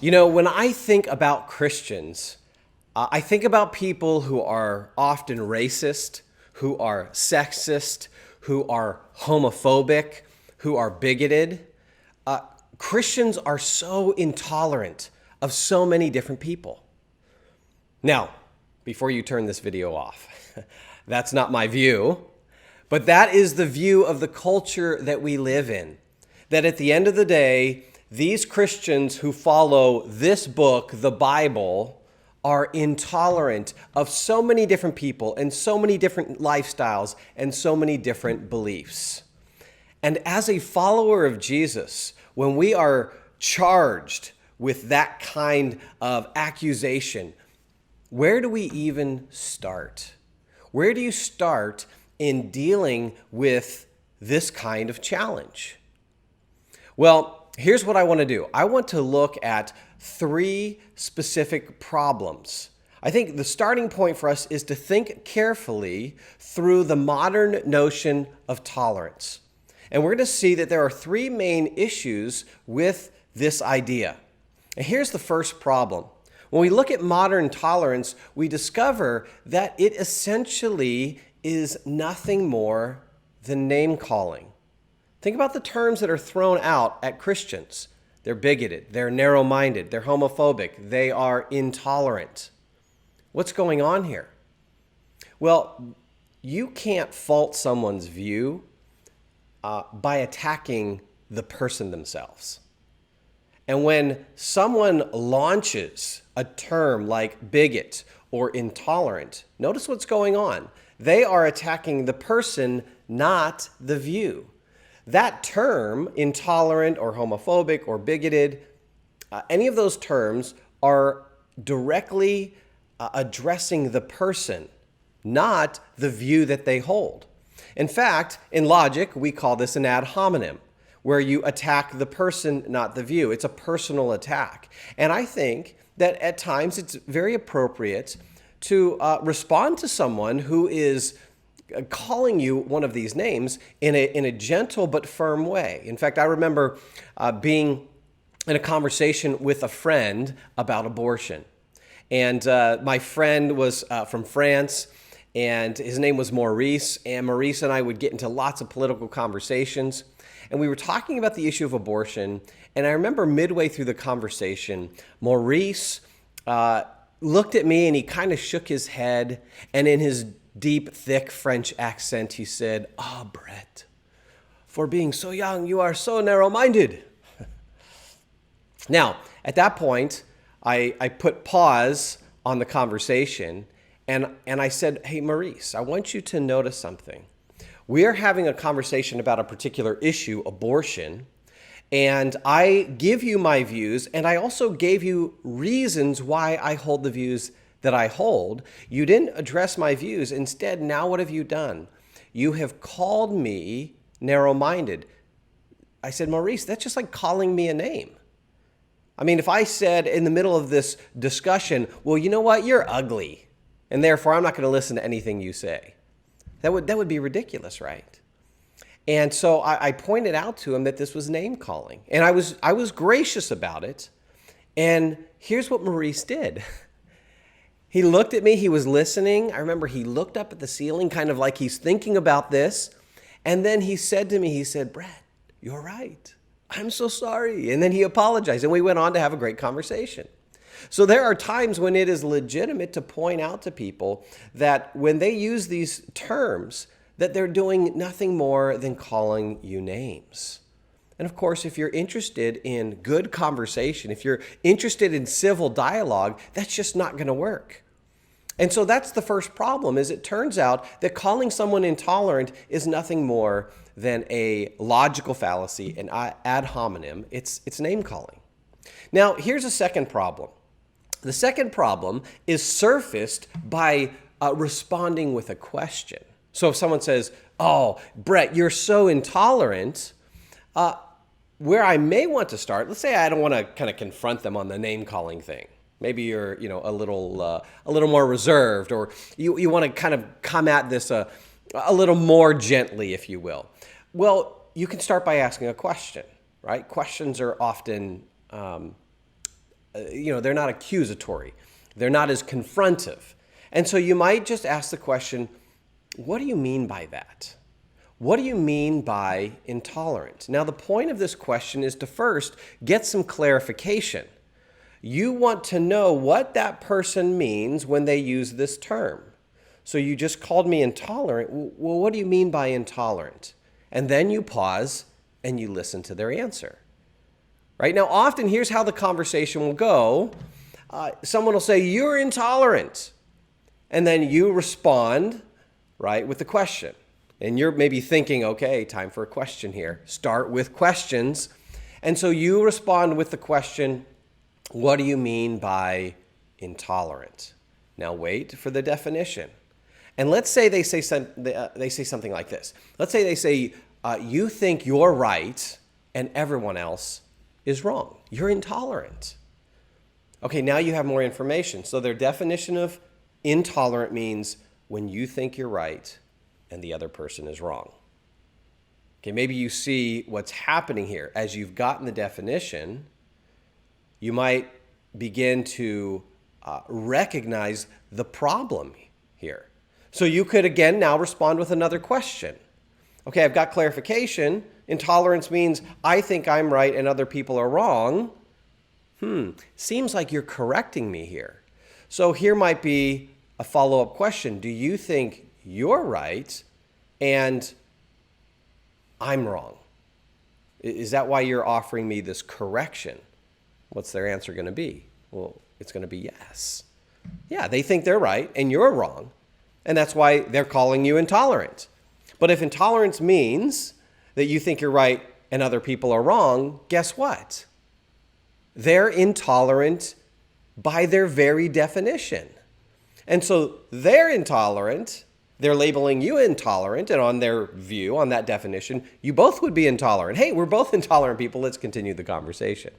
When I think about Christians, I think about people who are often racist, who are sexist, who are homophobic, who are bigoted. Christians are so intolerant of so many different people. Now, before you turn this video off, that's not my view, but that is the view of the culture that we live in. That at the end of the day, these Christians who follow this book, the Bible, are intolerant of so many different people and so many different lifestyles and so many different beliefs. And as a follower of Jesus, when we are charged with that kind of accusation, where do we even start? Where do you start in dealing with this kind of challenge? Well, here's what I want to do. I want to look at 3 specific problems. I think the starting point for us is to think carefully through the modern notion of tolerance. And we're going to see that there are 3 main issues with this idea. And here's the first problem. When we look at modern tolerance, we discover that it essentially is nothing more than name-calling. Think about the terms that are thrown out at Christians. They're bigoted, they're narrow-minded, they're homophobic, they are intolerant. What's going on here? Well, you can't fault someone's view by attacking the person themselves. And when someone launches a term like bigot or intolerant, notice what's going on. They are attacking the person, not the view. That term, intolerant or homophobic or bigoted, any of those terms are directly addressing the person, not the view that they hold. In fact, in logic, we call this an ad hominem, where you attack the person, not the view. It's a personal attack. And I think that at times it's very appropriate to respond to someone who is calling you one of these names in a gentle but firm way. In fact, I remember being in a conversation with a friend about abortion. And my friend was from France, and his name was Maurice. And Maurice and I would get into lots of political conversations. And we were talking about the issue of abortion. And I remember midway through the conversation, Maurice looked at me and he kind of shook his head. And in his deep, thick French accent, he said, "Ah, Brett, for being so young, you are so narrow-minded." Now, at that point, I put pause on the conversation and I said, "Hey, Maurice, I want you to notice something. We are having a conversation about a particular issue, abortion, and I give you my views, and I also gave you reasons why I hold the views that I hold. You didn't address my views. Instead, now what have you done? You have called me narrow-minded." I said, "Maurice, that's just like calling me a name. I mean, if I said in the middle of this discussion, well, you know what, you're ugly, and therefore I'm not going to listen to anything you say. That would be ridiculous, right?" And so I pointed out to him that this was name-calling, and I was gracious about it. And here's what Maurice did. He looked at me, he was listening. I remember he looked up at the ceiling, kind of like he's thinking about this. And then he said to me, he said, "Brett, you're right. I'm so sorry." And then he apologized, and we went on to have a great conversation. So there are times when it is legitimate to point out to people that when they use these terms, that they're doing nothing more than calling you names. And of course, if you're interested in good conversation, if you're interested in civil dialogue, that's just not going to work. And so that's the first problem, is it turns out that calling someone intolerant is nothing more than a logical fallacy, an ad hominem. It's name calling. Now, here's a second problem. The second problem is surfaced by responding with a question. So if someone says, "Oh, Brett, you're so intolerant," where I may want to start, let's say I don't want to kind of confront them on the name-calling thing. Maybe you're, a little more reserved, or you want to kind of come at this a little more gently, if you will. Well, you can start by asking a question, right? Questions are often they're not accusatory. They're not as confrontive. And so you might just ask the question, what do you mean by that? What do you mean by intolerant? Now, the point of this question is to first get some clarification. You want to know what that person means when they use this term. So you just called me intolerant. Well, what do you mean by intolerant? And then you pause and you listen to their answer. Right? Now, often here's how the conversation will go. Someone will say, you're intolerant. And then you respond, right, with the question. And you're maybe thinking, okay, time for a question here. Start with questions. And so you respond with the question, what do you mean by intolerant? Now wait for the definition. And let's say they say something like this. Let's say they say, you think you're right and everyone else is wrong. You're intolerant. Okay, now you have more information. So their definition of intolerant means when you think you're right and the other person is wrong. Okay, maybe you see what's happening here. As you've gotten the definition, you might begin to recognize the problem here. So you could again now respond with another question. Okay, I've got clarification. Intolerance means I think I'm right and other people are wrong. Seems like you're correcting me here. So here might be a follow-up question. Do you think you're right and I'm wrong? Is that why you're offering me this correction? What's their answer going to be? Well, it's going to be yes. Yeah, they think they're right and you're wrong. And that's why they're calling you intolerant. But if intolerance means that you think you're right and other people are wrong, guess what? They're intolerant by their very definition. And so they're intolerant, they're labeling you intolerant, and on their view, on that definition, you both would be intolerant. Hey, we're both intolerant people, let's continue the conversation.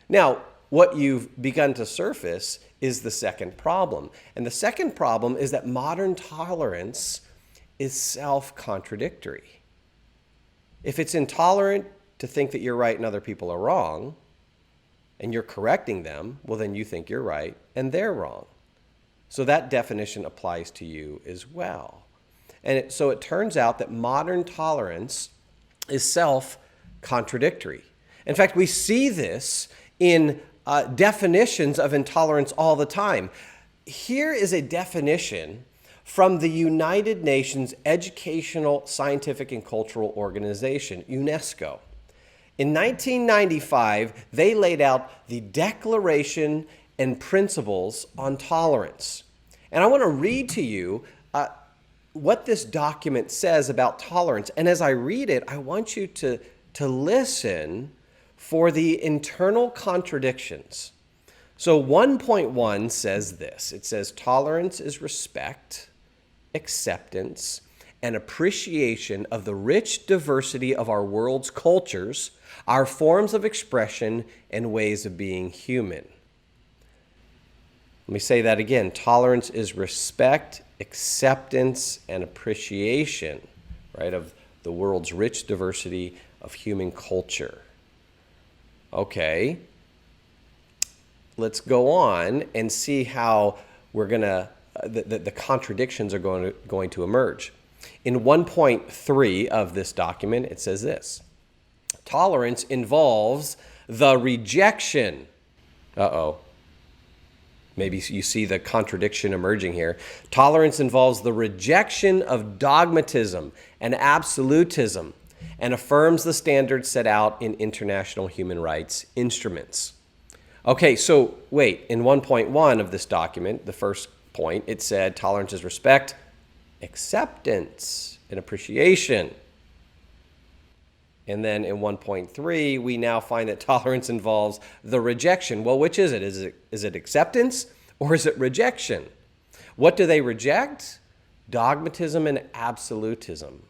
Now, what you've begun to surface is the second problem. And the second problem is that modern tolerance is self-contradictory. If it's intolerant to think that you're right and other people are wrong, and you're correcting them, well, then you think you're right and they're wrong. So that definition applies to you as well. And so it turns out that modern tolerance is self-contradictory. In fact, we see this in definitions of intolerance all the time. Here is a definition from the United Nations Educational, Scientific, and Cultural Organization, UNESCO. In 1995, they laid out the Declaration and Principles on Tolerance. And I want to read to you what this document says about tolerance. And as I read it, I want you to listen for the internal contradictions. So 1.1 says this. It says, tolerance is respect, acceptance, and appreciation of the rich diversity of our world's cultures, our forms of expression, and ways of being human. Let me say that again. Tolerance is respect, acceptance, and appreciation, right, of the world's rich diversity of human culture. Okay, let's go on and see how we're going to, the contradictions are going to emerge. In 1.3 of this document, it says this. Tolerance involves the rejection. Maybe you see the contradiction emerging here. Tolerance involves the rejection of dogmatism and absolutism and affirms the standards set out in international human rights instruments. Okay, so wait, in 1.1 of this document, the first point, it said tolerance is respect, acceptance, and appreciation. And then in 1.3, we now find that tolerance involves the rejection. Well, which is it? Is it acceptance or is it rejection? What do they reject? Dogmatism and absolutism.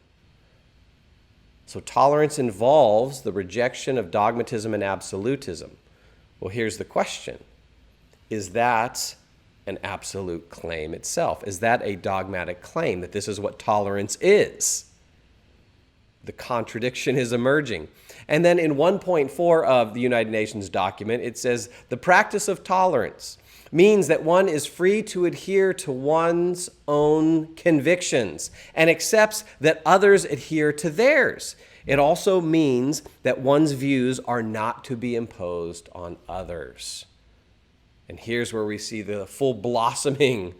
So tolerance involves the rejection of dogmatism and absolutism. Well, here's the question. Is that an absolute claim itself? Is that a dogmatic claim that this is what tolerance is? The contradiction is emerging. And then in 1.4 of the United Nations document, it says the practice of tolerance means that one is free to adhere to one's own convictions and accepts that others adhere to theirs. It also means that one's views are not to be imposed on others. And here's where we see the full blossoming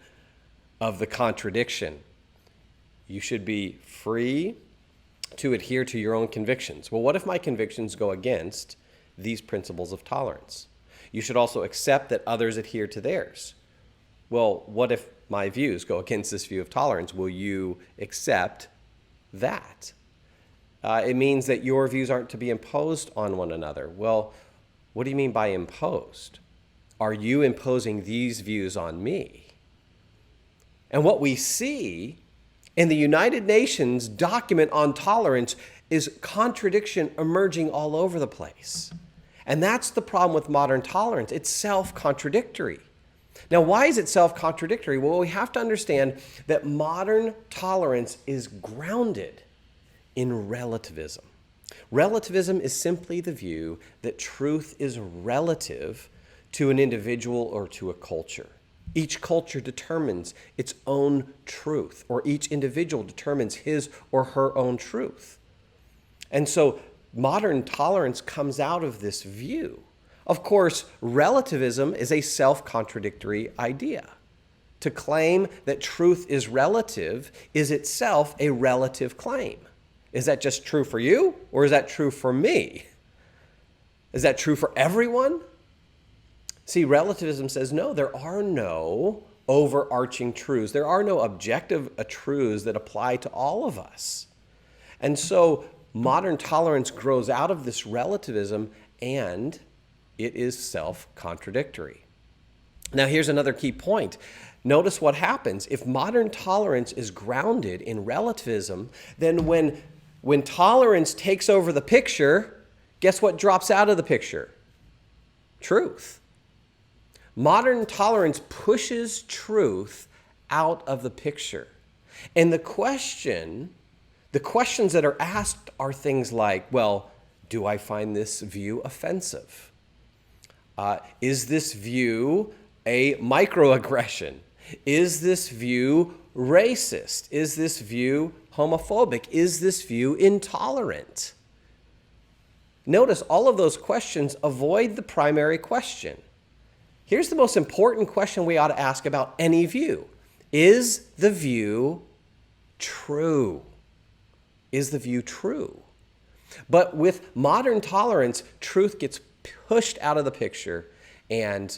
of the contradiction. You should be free to adhere to your own convictions. Well, what if my convictions go against these principles of tolerance? You should also accept that others adhere to theirs. Well, what if my views go against this view of tolerance? Will you accept that? It means that your views aren't to be imposed on one another. Well, what do you mean by imposed? Are you imposing these views on me? And what we see in the United Nations document on tolerance is contradiction emerging all over the place. And that's the problem with modern tolerance. It's self-contradictory. Now, why is it self-contradictory? Well, we have to understand that modern tolerance is grounded in relativism. Relativism is simply the view that truth is relative to an individual or to a culture. Each culture determines its own truth, or each individual determines his or her own truth. And so modern tolerance comes out of this view. Of course, relativism is a self-contradictory idea. To claim that truth is relative is itself a relative claim. Is that just true for you, or is that true for me? Is that true for everyone? See, relativism says, no, there are no overarching truths. There are no objective truths that apply to all of us. And so modern tolerance grows out of this relativism, and it is self-contradictory. Now, here's another key point. Notice what happens. If modern tolerance is grounded in relativism, then when tolerance takes over the picture, guess what drops out of the picture? Truth. Modern tolerance pushes truth out of the picture. And the questions that are asked are things like, well, do I find this view offensive? Is this view a microaggression? Is this view racist? Is this view homophobic? Is this view intolerant? Notice all of those questions avoid the primary question. Here's the most important question we ought to ask about any view. Is the view true? Is the view true? But with modern tolerance, truth gets pushed out of the picture, and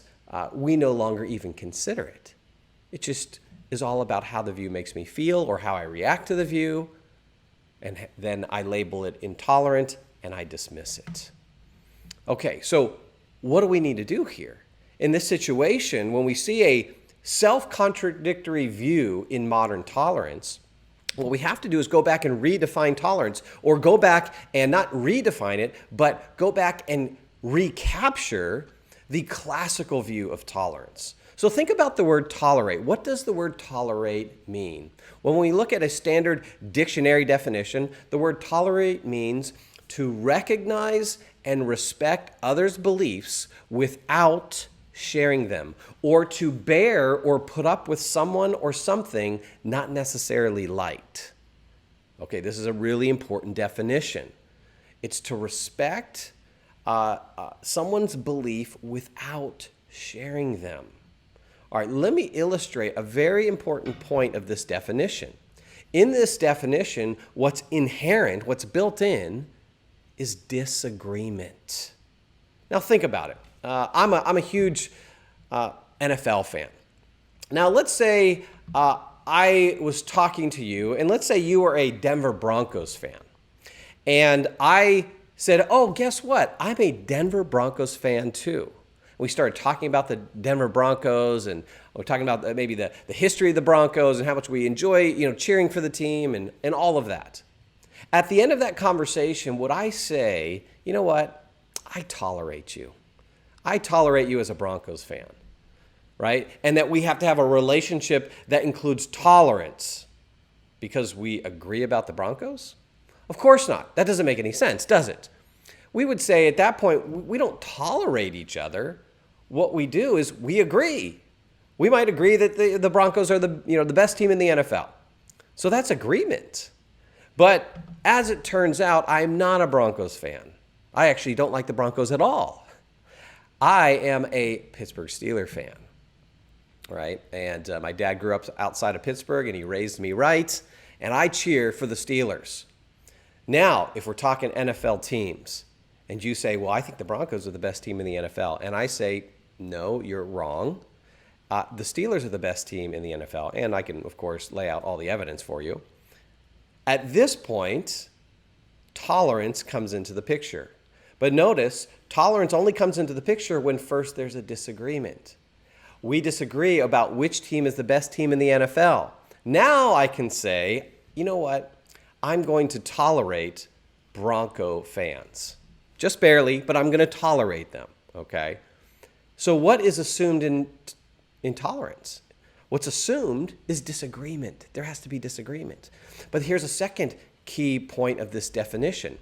we no longer even consider it. It just is all about how the view makes me feel or how I react to the view, and then I label it intolerant and I dismiss it. Okay, so what do we need to do here? In this situation, when we see a self-contradictory view in modern tolerance, what we have to do is go back and redefine tolerance, or go back and not redefine it, but go back and recapture the classical view of tolerance. So think about the word tolerate. What does the word tolerate mean? When we look at a standard dictionary definition, the word tolerate means to recognize and respect others' beliefs without sharing them, or to bear or put up with someone or something not necessarily liked. Okay, this is a really important definition. It's to respect someone's belief without sharing them. All right, let me illustrate a very important point of this definition. In this definition, what's inherent, what's built in, is disagreement. Now think about it. I'm a huge NFL fan. Now let's say I was talking to you, and let's say you are a Denver Broncos fan. And I said, oh, guess what? I'm a Denver Broncos fan too. We started talking about the Denver Broncos, and we're talking about maybe the history of the Broncos and how much we enjoy, cheering for the team and all of that. At the end of that conversation, would I say, you know what? I tolerate you. I tolerate you as a Broncos fan, right? And that we have to have a relationship that includes tolerance because we agree about the Broncos? Of course not. That doesn't make any sense, does it? We would say at that point, we don't tolerate each other. What we do is we agree. We might agree that the Broncos are the best team in the NFL. So that's agreement. But as it turns out, I'm not a Broncos fan. I actually don't like the Broncos at all. I am a Pittsburgh Steelers fan, right? And my dad grew up outside of Pittsburgh, and he raised me right. And I cheer for the Steelers. Now, if we're talking NFL teams, and you say, well, I think the Broncos are the best team in the NFL. And I say, no, you're wrong. The Steelers are the best team in the NFL. And I can, of course, lay out all the evidence for you. At this point, tolerance comes into the picture. But notice, tolerance only comes into the picture when first there's a disagreement. We disagree about which team is the best team in the NFL. Now I can say, you know what? I'm going to tolerate Bronco fans. Just barely, but I'm going to tolerate them, okay? So what is assumed in tolerance? What's assumed is disagreement. There has to be disagreement. But here's a second key point of this definition.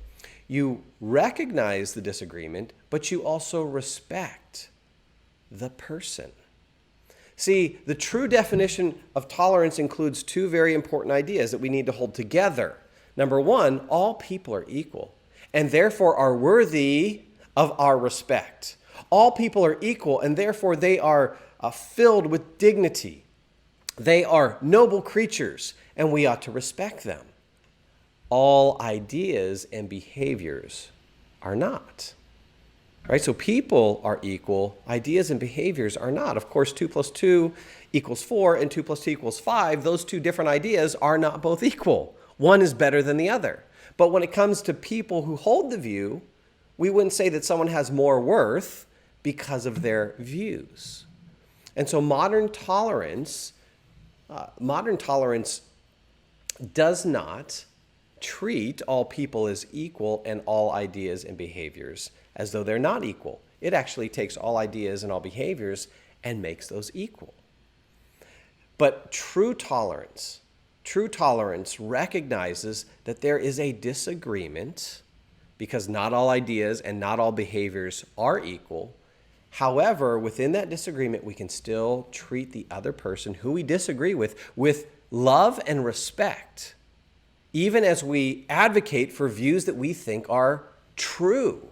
You recognize the disagreement, but you also respect the person. See, the true definition of tolerance includes two very important ideas that we need to hold together. Number one, all people are equal and therefore are worthy of our respect. All people are equal and therefore they are filled with dignity. They are noble creatures and we ought to respect them. All ideas and behaviors are not. Right? So people are equal, ideas and behaviors are not. Of course, 2 + 2 = 4 and 2 + 2 = 5. Those two different ideas are not both equal. One is better than the other. But when it comes to people who hold the view, we wouldn't say that someone has more worth because of their views. And so modern tolerance does not treat all people as equal and all ideas and behaviors as though they're not equal. It actually takes all ideas and all behaviors and makes those equal. But true tolerance recognizes that there is a disagreement because not all ideas and not all behaviors are equal. However, within that disagreement, we can still treat the other person who we disagree with love and respect, even as we advocate for views that we think are true.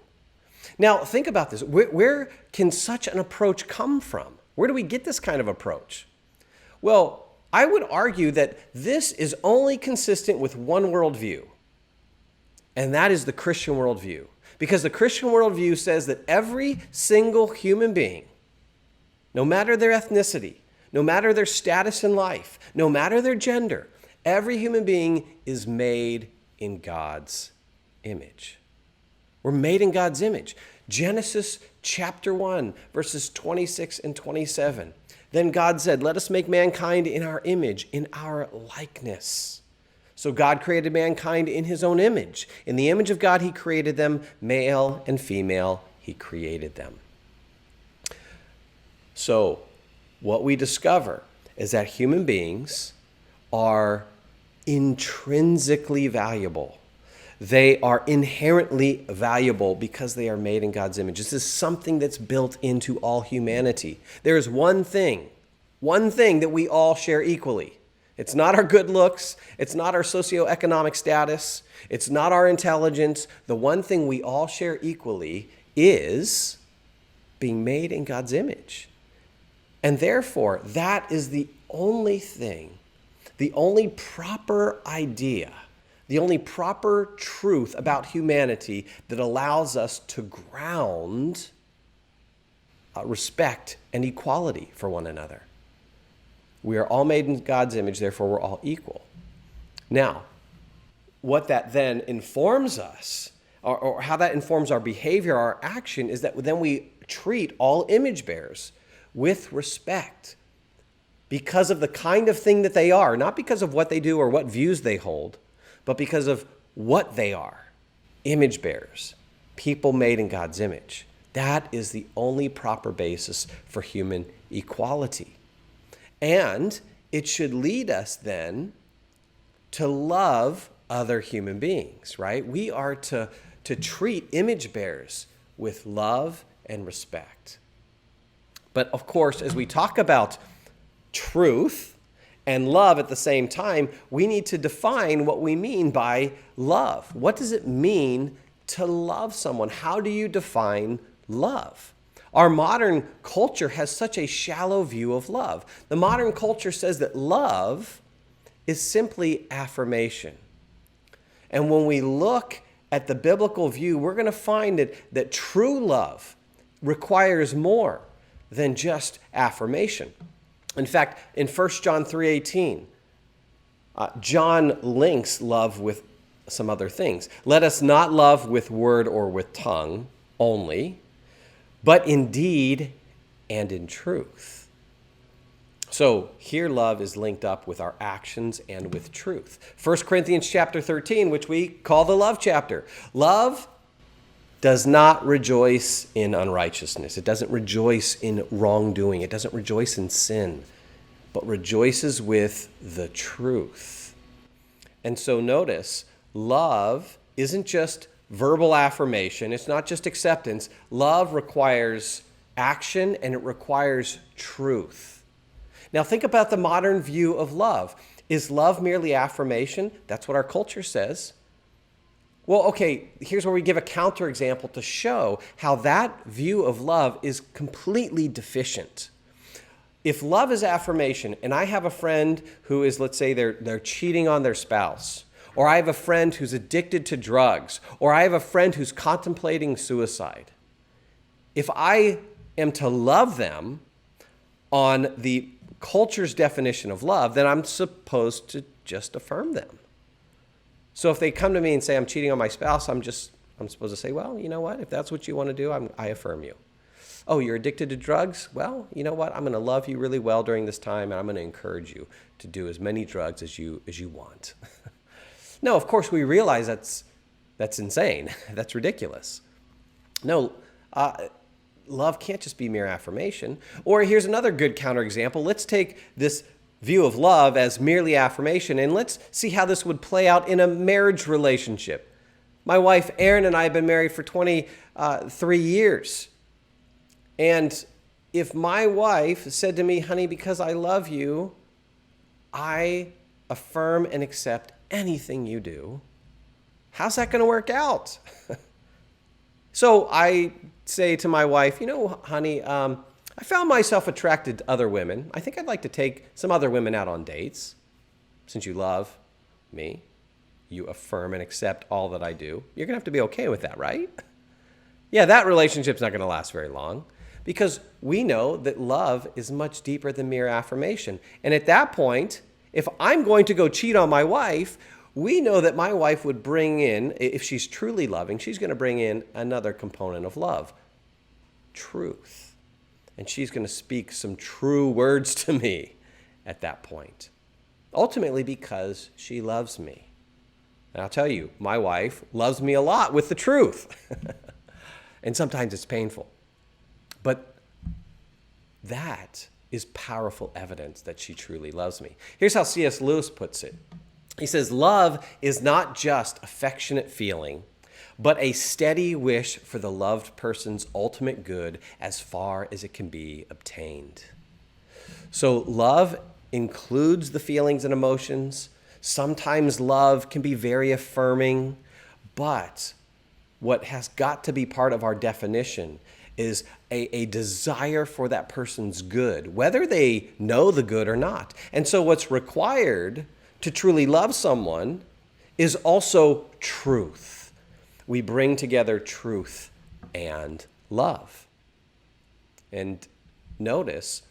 Now, think about this. Where can such an approach come from? Where do we get this kind of approach? Well, I would argue that this is only consistent with one worldview, and that is the Christian worldview. Because the Christian worldview says that every single human being, no matter their ethnicity, no matter their status in life, no matter their gender, every human being is made in God's image. We're made in God's image. Genesis chapter 1, verses 26 and 27. Then God said, let us make mankind in our image, in our likeness. So God created mankind in his own image. In the image of God, he created them, male and female, he created them. So what we discover is that human beings are intrinsically valuable. They are inherently valuable because they are made in God's image. This is something that's built into all humanity. There is one thing that we all share equally. It's not our good looks. It's not our socioeconomic status. It's not our intelligence. The one thing we all share equally is being made in God's image. And therefore, that is the only thing, the only proper idea, the only proper truth about humanity that allows us to ground respect and equality for one another. We are all made in God's image, therefore we're all equal. Now, what that then informs us, or how that informs our behavior, our action, is that then we treat all image bearers with respect because of the kind of thing that they are, not because of what they do or what views they hold, but because of what they are. Image bearers, people made in God's image. That is the only proper basis for human equality. And it should lead us then to love other human beings, right? We are to treat image bearers with love and respect. But of course, as we talk about truth and love at the same time, we need to define what we mean by love. What does it mean to love someone? How do you define love? Our modern culture has such a shallow view of love. The modern culture says that love is simply affirmation. And when we look at the biblical view, we're going to find that true love requires more than just affirmation. In fact, in 1 John 3:18, John links love with some other things. Let us not love with word or with tongue only, but in deed and in truth. So here love is linked up with our actions and with truth. 1 Corinthians chapter 13, which we call the love chapter. Love does not rejoice in unrighteousness. It doesn't rejoice in wrongdoing. It doesn't rejoice in sin, but rejoices with the truth. And so notice, love isn't just verbal affirmation. It's not just acceptance. Love requires action and it requires truth. Now think about the modern view of love. Is love merely affirmation? That's what our culture says. Well, okay, here's where we give a counterexample to show how that view of love is completely deficient. If love is affirmation, and I have a friend who is, let's say, they're cheating on their spouse, or I have a friend who's addicted to drugs, or I have a friend who's contemplating suicide. If I am to love them on the culture's definition of love, then I'm supposed to just affirm them. So if they come to me and say, I'm cheating on my spouse, I'm supposed to say, well, you know what? If that's what you want to do, I affirm you. Oh, you're addicted to drugs? Well, you know what? I'm going to love you really well during this time, and I'm going to encourage you to do as many drugs as you want. No, of course, we realize that's insane. That's ridiculous. No, love can't just be mere affirmation. Or here's another good counterexample. Let's take this view of love as merely affirmation, and let's see how this would play out in a marriage relationship. My wife, Erin, and I have been married for 23 years. And if my wife said to me, honey, because I love you, I affirm and accept anything you do, how's that going to work out? So I say to my wife, you know, honey, I found myself attracted to other women. I think I'd like to take some other women out on dates. Since you love me, you affirm and accept all that I do. You're going to have to be okay with that, right? Yeah, that relationship's not going to last very long because we know that love is much deeper than mere affirmation. And at that point, if I'm going to go cheat on my wife, we know that my wife would bring in, if she's truly loving, she's going to bring in another component of love, truth. And she's going to speak some true words to me at that point. Ultimately because she loves me. And I'll tell you, my wife loves me a lot with the truth. And sometimes it's painful. But that is powerful evidence that she truly loves me. Here's how C.S. Lewis puts it. He says, love is not just affectionate feeling, but a steady wish for the loved person's ultimate good as far as it can be obtained. So love includes the feelings and emotions. Sometimes love can be very affirming, but what has got to be part of our definition is a desire for that person's good, whether they know the good or not. And so what's required to truly love someone is also truth. We bring together truth and love. And notice,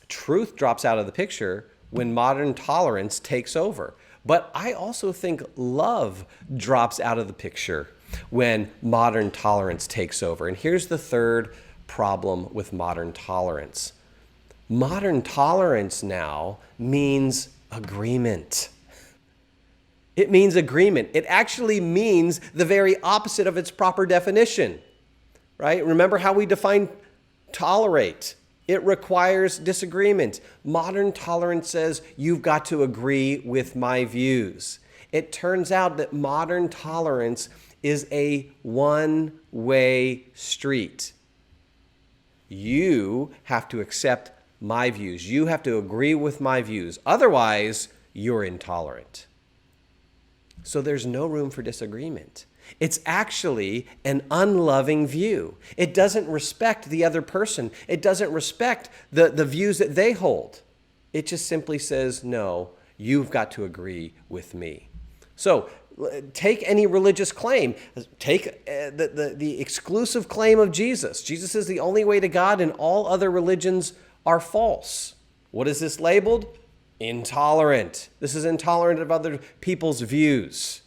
truth drops out of the picture when modern tolerance takes over. But I also think love drops out of the picture when modern tolerance takes over. And here's the third problem with modern tolerance. Modern tolerance now means agreement. It means agreement. It actually means the very opposite of its proper definition, right? Remember how we define tolerate. It requires disagreement. Modern tolerance says you've got to agree with my views. It turns out that modern tolerance is a one-way street. You have to accept my views. You have to agree with my views. Otherwise, you're intolerant. So there's no room for disagreement. It's actually an unloving view. It doesn't respect the other person. It doesn't respect the views that they hold. It just simply says, no, you've got to agree with me. So take any religious claim. Take the exclusive claim of Jesus. Jesus is the only way to God, and all other religions are false. What is this labeled? Intolerant. This is intolerant of other people's views.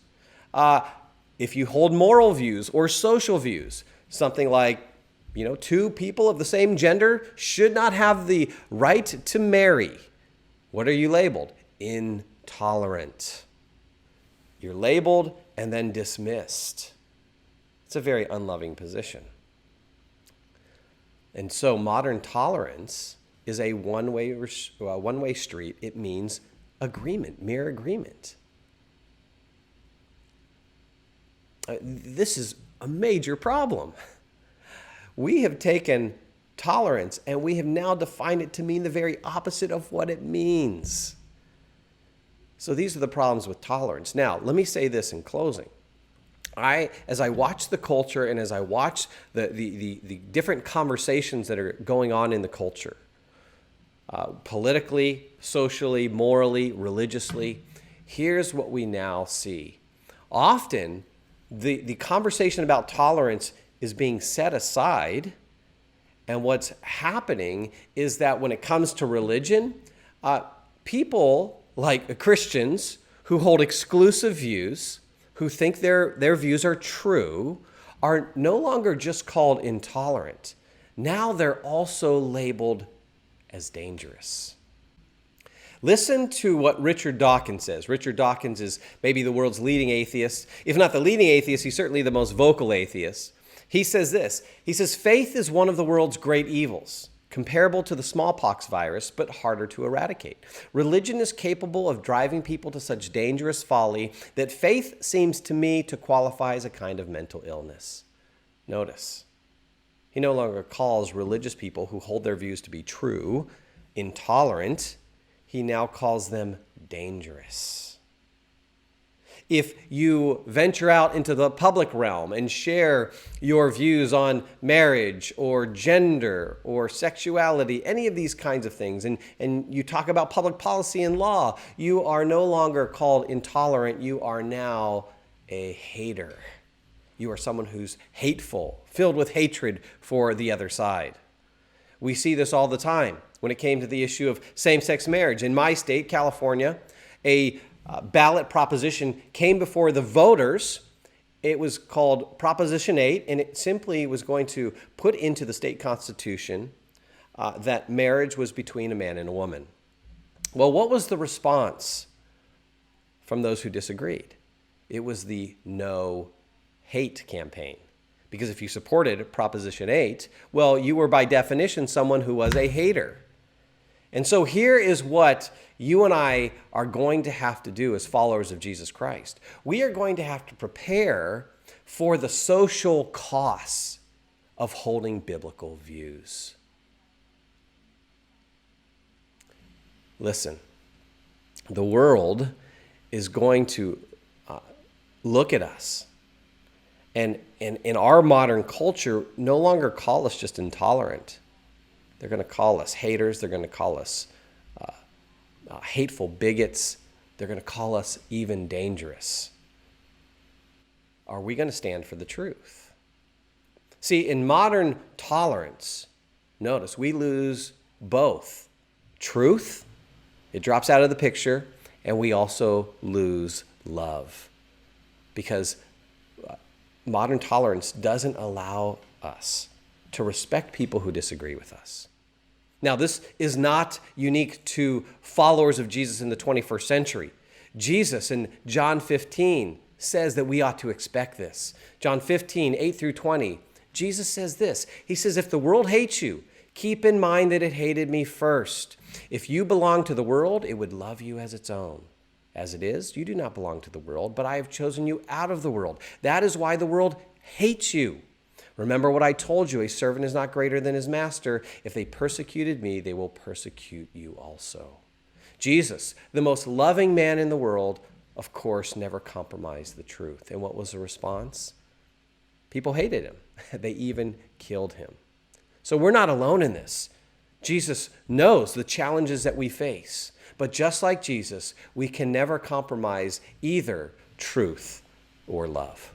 If you hold moral views or social views, something like, two people of the same gender should not have the right to marry. What are you labeled? Intolerant. You're labeled and then dismissed. It's a very unloving position. And so modern tolerance is a one-way street. It means agreement, mere agreement. This is a major problem. We have taken tolerance and we have now defined it to mean the very opposite of what it means. So these are the problems with tolerance. Now, let me say this in closing. As I watch the culture and as I watch the different conversations that are going on in the culture, politically, socially, morally, religiously, here's what we now see. Often, the conversation about tolerance is being set aside, and what's happening is that when it comes to religion, people like Christians who hold exclusive views, who think their views are true, are no longer just called intolerant. Now they're also labeled as dangerous. Listen to what Richard Dawkins says. Richard Dawkins is maybe the world's leading atheist. If not the leading atheist, he's certainly the most vocal atheist. He says this. He says, faith is one of the world's great evils, comparable to the smallpox virus, but harder to eradicate. Religion is capable of driving people to such dangerous folly that faith seems to me to qualify as a kind of mental illness. Notice, he no longer calls religious people who hold their views to be true intolerant. He now calls them dangerous. If you venture out into the public realm and share your views on marriage or gender or sexuality, any of these kinds of things, and you talk about public policy and law, you are no longer called intolerant. You are now a hater. You are someone who's hateful, filled with hatred for the other side. We see this all the time when it came to the issue of same-sex marriage. In my state, California, a ballot proposition came before the voters. It was called Proposition 8, and it simply was going to put into the state constitution that marriage was between a man and a woman. Well, what was the response from those who disagreed? It was the no hate campaign. Because if you supported Proposition 8, well, you were by definition someone who was a hater. And so here is what you and I are going to have to do as followers of Jesus Christ. We are going to have to prepare for the social costs of holding biblical views. Listen, the world is going to look at us and in our modern culture no longer call us just intolerant. They're going to call us haters. They're going to call us hateful bigots. They're going to call us even dangerous. Are we going to stand for the truth? See, in modern tolerance, notice we lose both. Truth, it drops out of the picture, and we also lose love. Because modern tolerance doesn't allow us to respect people who disagree with us. Now, this is not unique to followers of Jesus in the 21st century. Jesus in John 15 says that we ought to expect this. John 15, 8 through 20, Jesus says this. He says, if the world hates you, keep in mind that it hated me first. If you belong to the world, it would love you as its own. As it is, you do not belong to the world, but I have chosen you out of the world. That is why the world hates you. Remember what I told you, a servant is not greater than his master. If they persecuted me, they will persecute you also. Jesus, the most loving man in the world, of course, never compromised the truth. And what was the response? People hated him. They even killed him. So we're not alone in this. Jesus knows the challenges that we face. But just like Jesus, we can never compromise either truth or love.